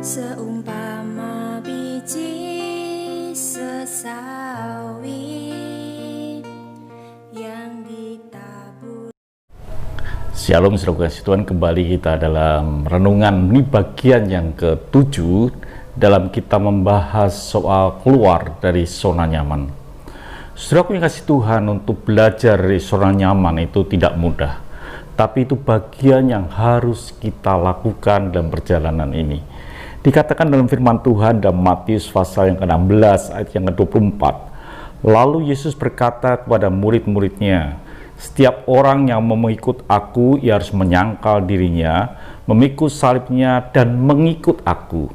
Seumpama biji sesawi yang ditabur. Shalom saudara kasih Tuhan, kembali kita dalam renungan ini bagian yang ke-7 dalam kita membahas soal keluar dari zona nyaman. Saudara yang kasih Tuhan, untuk belajar dari zona nyaman itu tidak mudah, tapi itu bagian yang harus kita lakukan dalam perjalanan ini. Dikatakan dalam firman Tuhan dalam Matius pasal yang ke-16 ayat yang ke-24, lalu Yesus berkata kepada murid-muridnya, setiap orang yang mengikut aku, ia harus menyangkal dirinya, memikul salibnya, dan mengikut aku.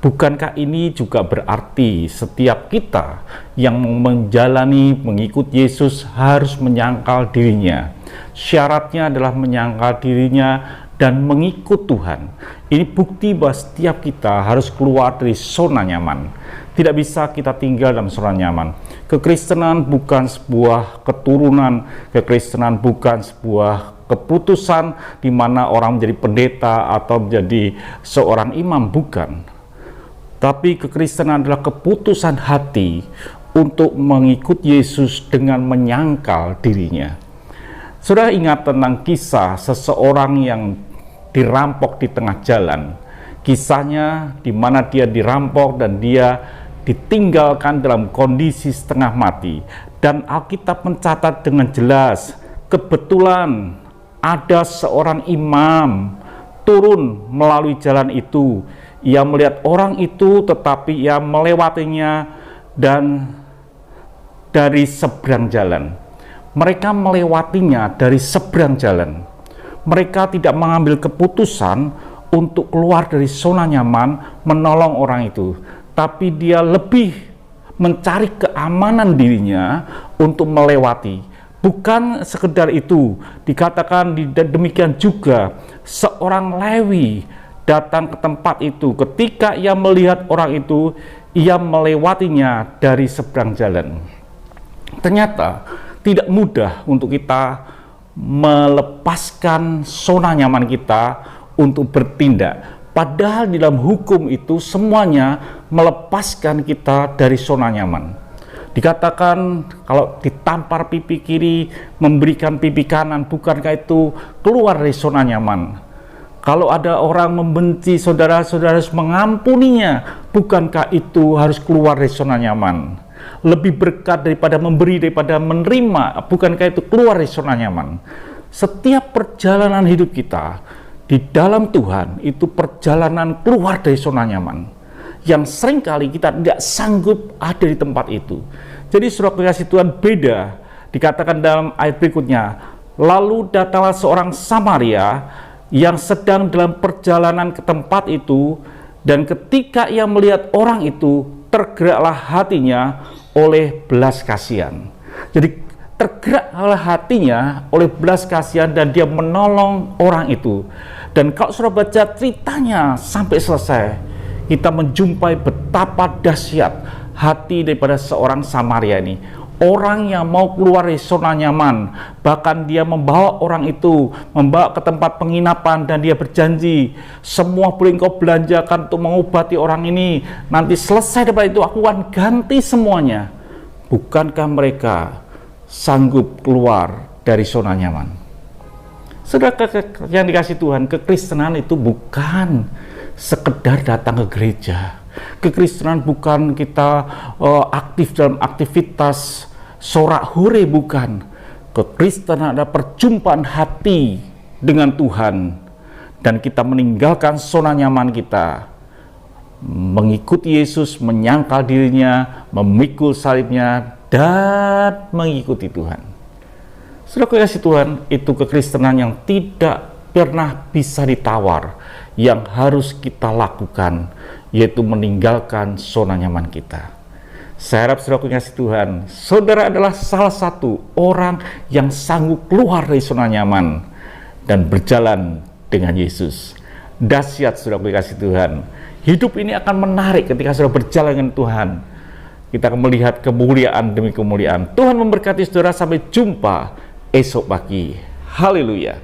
Bukankah ini juga berarti setiap kita yang mengikut Yesus harus menyangkal dirinya? Syaratnya adalah menyangkal dirinya dan mengikut Tuhan. Ini bukti bahwa setiap kita harus keluar dari zona nyaman. Tidak bisa kita tinggal dalam zona nyaman. Kekristenan bukan sebuah keturunan, kekristenan bukan sebuah keputusan di mana orang menjadi pendeta atau menjadi seorang imam, bukan. Tapi kekristenan adalah keputusan hati untuk mengikut Yesus dengan menyangkal dirinya. Saudara ingat tentang kisah seseorang yang dirampok di tengah jalan. Kisahnya di mana dia dirampok dan dia ditinggalkan dalam kondisi setengah mati. Dan Alkitab mencatat dengan jelas, kebetulan ada seorang imam turun melalui jalan itu. Ia melihat orang itu, tetapi ia melewatinya dan dari seberang jalan. Mereka melewatinya dari seberang jalan. Mereka tidak mengambil keputusan untuk keluar dari zona nyaman, menolong orang itu. Tapi dia lebih mencari keamanan dirinya untuk melewati. Bukan sekedar itu, dikatakan demikian juga seorang Lewi datang ke tempat itu. Ketika ia melihat orang itu, ia melewatinya dari seberang jalan. Ternyata tidak mudah untuk kita melepaskan zona nyaman kita untuk bertindak. Padahal di dalam hukum itu semuanya melepaskan kita dari zona nyaman. Dikatakan kalau ditampar pipi kiri, memberikan pipi kanan, bukankah itu keluar dari zona nyaman? Kalau ada orang membenci saudara-saudara harus mengampuninya, bukankah itu harus keluar dari zona nyaman? Lebih berkat daripada memberi, daripada menerima, bukankah itu keluar dari zona nyaman? Setiap perjalanan hidup kita di dalam Tuhan itu perjalanan keluar dari zona nyaman, yang seringkali kita tidak sanggup ada di tempat itu. Jadi saudara kasih Tuhan, beda. Dikatakan dalam ayat berikutnya, lalu datanglah seorang Samaria yang sedang dalam perjalanan ke tempat itu, dan ketika ia melihat orang itu, tergeraklah hatinya oleh belas kasihan. Jadi tergeraklah hatinya oleh belas kasihan dan dia menolong orang itu. Dan kalau saudara baca ceritanya sampai selesai, kita menjumpai betapa dahsyat hati daripada seorang Samaria ini. Orang yang mau keluar dari zona nyaman, bahkan dia membawa orang itu, membawa ke tempat penginapan, dan dia berjanji, semua boleh engkau belanjakan untuk mengobati orang ini, nanti selesai daripada itu aku akan ganti semuanya. Bukankah mereka sanggup keluar dari zona nyaman? Saudara yang dikasih Tuhan, kekristenan itu bukan sekedar datang ke gereja. Kekristenan bukan kita aktif dalam aktivitas sorak hore, bukan. Kekristenan adalah perjumpaan hati dengan Tuhan, dan kita meninggalkan zona nyaman kita, mengikuti Yesus, menyangkal dirinya, memikul salibnya, dan mengikuti Tuhan. Saudara kasih Tuhan, itu kekristenan yang tidak pernah bisa ditawar, yang harus kita lakukan, yaitu meninggalkan zona nyaman kita. Saya harap saudara kasih Tuhan, saudara adalah salah satu orang yang sanggup keluar dari zona nyaman dan berjalan dengan Yesus. Dahsyat saudara kasih Tuhan. Hidup ini akan menarik ketika saudara berjalan dengan Tuhan. Kita akan melihat kemuliaan demi kemuliaan. Tuhan memberkati saudara, sampai jumpa esok pagi. Haleluya.